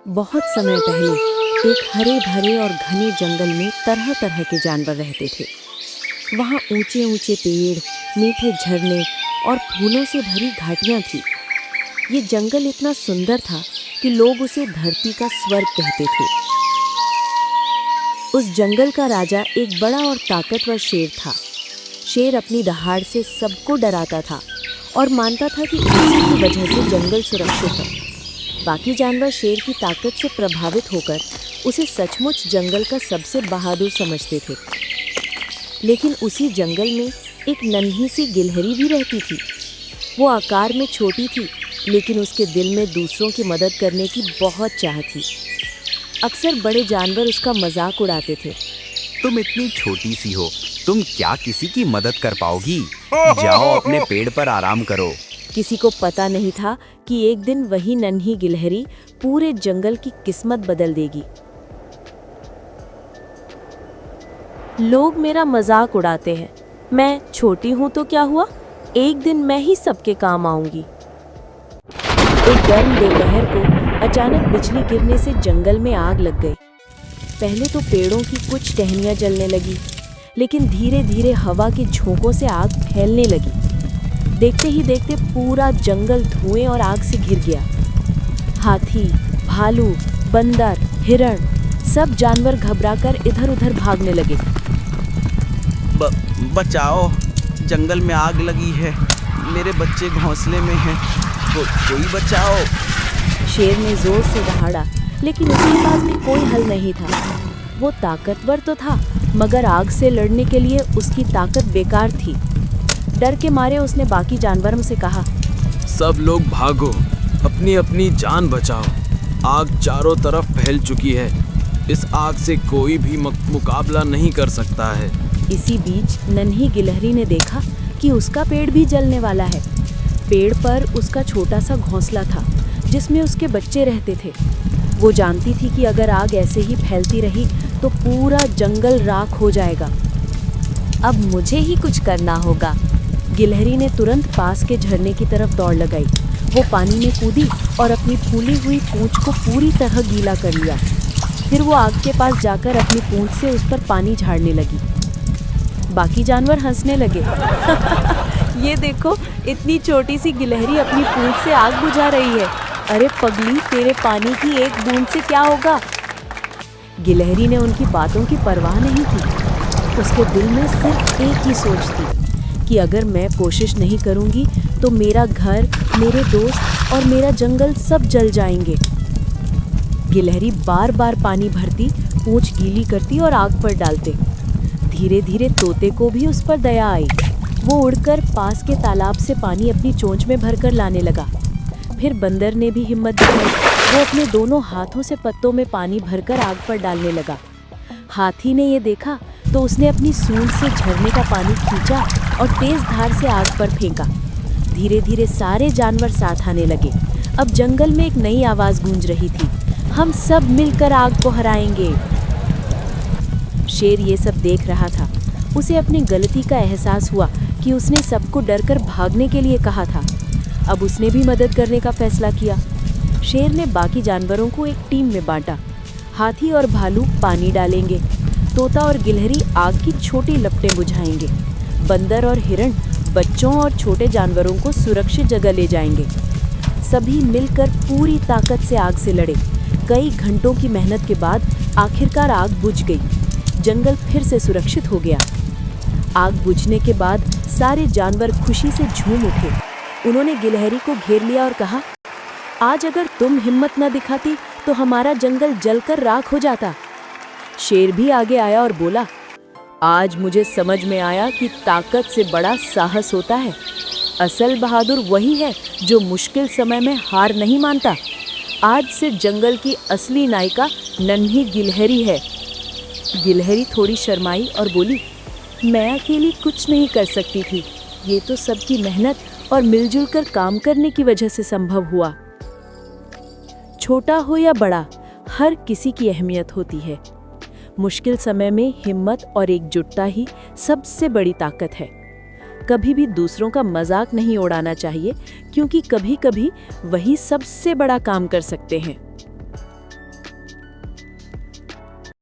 बहुत समय पहले एक हरे भरे और घने जंगल में तरह तरह के जानवर रहते थे। वहाँ ऊंचे ऊंचे पेड़, मीठे झरने और फूलों से भरी घाटियाँ थीं। ये जंगल इतना सुंदर था कि लोग उसे धरती का स्वर्ग कहते थे। उस जंगल का राजा एक बड़ा और ताकतवर शेर था। शेर अपनी दहाड़ से सबको डराता था और मानता था कि इसी की वजह से जंगल सुरक्षित है। बाकी जानवर शेर की ताकत से प्रभावित होकर उसे सचमुच जंगल का सबसे बहादुर समझते थे। लेकिन उसी जंगल में एक नन्ही सी गिलहरी भी रहती थी। वो आकार में छोटी थी, लेकिन उसके दिल में दूसरों की मदद करने की बहुत चाह थी। अक्सर बड़े जानवर उसका मजाक उड़ाते थे। तुम इतनी छोटी सी हो, तुम क्या किसी की मदद कर पाओगी? जाओ अपने पेड़ पर आराम करो। किसी को पता नहीं था कि एक दिन वही नन्ही गिलहरी पूरे जंगल की किस्मत बदल देगी। लोग मेरा मजाक उड़ाते हैं, मैं छोटी हूं तो क्या हुआ, एक दिन मैं ही सबके काम आऊंगी। एक गर्म दोपहर को अचानक बिजली गिरने से जंगल में आग लग गई। पहले तो पेड़ों की कुछ टहनियां जलने लगी, लेकिन धीरे धीरे हवा के झोंकों से आग फैलने लगी। देखते ही देखते पूरा जंगल धुएं और आग से घिर गया। हाथी, भालू, बंदर, हिरण, सब जानवर घबराकर इधर-उधर भागने लगे। बचाओ, जंगल में आग लगी है, मेरे बच्चे घोंसले में हैं, कोई बचाओ। शेर ने जोर से दहाड़ा, लेकिन उसके पास भी कोई हल नहीं था। वो ताकतवर तो था, मगर आग से लड़ने के लिए उसकी ताकत बेकार थी। डर के मारे उसने बाकी जानवरों से कहा, सब लोग भागो, अपनी अपनी जान बचाओ, आग चारों तरफ फैल चुकी है, इस आग से कोई भी मुकाबला नहीं कर सकता है। इसी बीच नन्ही गिलहरी ने देखा कि उसका पेड़ भी जलने वाला है। पेड़ पर उसका छोटा सा घोंसला था, जिसमें उसके बच्चे रहते थे। वो जानती थी कि अगर आग ऐसे ही फैलती रही तो पूरा जंगल राख हो जाएगा। अब मुझे ही कुछ करना होगा। गिलहरी ने तुरंत पास के झरने की तरफ दौड़ लगाई। वो पानी में कूदी और अपनी फूली हुई पूंछ को पूरी तरह गीला कर लिया। फिर वो आग के पास जाकर अपनी पूंछ से उस पर पानी झाड़ने लगी। बाकी जानवर हंसने लगे। ये देखो, इतनी छोटी सी गिलहरी अपनी पूंछ से आग बुझा रही है। अरे पगली, तेरे पानी की एक बूंद से क्या होगा? गिलहरी ने उनकी बातों की परवाह नहीं की। उसके दिल में सिर्फ एक ही सोच थी कि अगर मैं कोशिश नहीं करूंगी तो मेरा घर, मेरे दोस्त और मेरा जंगल सब जल जाएंगे। गिलहरी बार बार पानी भरती, पूंछ गीली करती और आग पर डालते। धीरे धीरे तोते को भी उस पर दया आई। वो उड़कर पास के तालाब से पानी अपनी चोंच में भरकर लाने लगा। फिर बंदर ने भी हिम्मत दिखाई। वो अपने दोनों हाथों से पत्तों में पानी भरकर आग पर डालने लगा। हाथी ने ये देखा तो उसने अपनी सूंड से झरने का पानी खींचा और तेज धार से आग पर फेंका। धीरे धीरे सारे जानवर साथ आने लगे। अब जंगल में एक नई आवाज गूंज रही थी, हम सब मिलकर आग को हराएंगे। शेर ये सब देख रहा था। उसे अपनी गलती का एहसास हुआ कि उसने सबको डरकर भागने के लिए कहा था। अब उसने भी मदद करने का फैसला किया। शेर ने बाकी जानवरों को एक टीम में बांटा। हाथी और भालू पानी डालेंगे, तोता और गिलहरी आग की छोटी लपटें बुझाएंगे, बंदर और हिरण बच्चों और छोटे जानवरों को सुरक्षित जगह ले जाएंगे। सभी मिलकर पूरी ताकत से आग से लड़े। कई घंटों की मेहनत के बाद आखिरकार आग बुझ गई। जंगल फिर से सुरक्षित हो गया। आग बुझने के बाद सारे जानवर खुशी से झूम उठे। उन्होंने गिलहरी को घेर लिया और कहा, आज अगर तुम हिम्मत न दिखाती तो हमारा जंगल जलकर राख हो जाता। शेर भी आगे आया और बोला, आज मुझे समझ में आया कि ताकत से बड़ा साहस होता है। असल बहादुर वही है जो मुश्किल समय में हार नहीं मानता। आज से जंगल की असली नायिका नन्ही गिलहरी है। गिलहरी थोड़ी शर्माई और बोली, मैं अकेली कुछ नहीं कर सकती थी, ये तो सबकी मेहनत और मिलजुल कर काम करने की वजह से संभव हुआ। छोटा हो या बड़ा, हर किसी की अहमियत होती है। मुश्किल समय में हिम्मत और एकजुटता ही सबसे बड़ी ताकत है। कभी भी दूसरों का मजाक नहीं उड़ाना चाहिए, क्योंकि कभी-कभी वही सबसे बड़ा काम कर सकते हैं।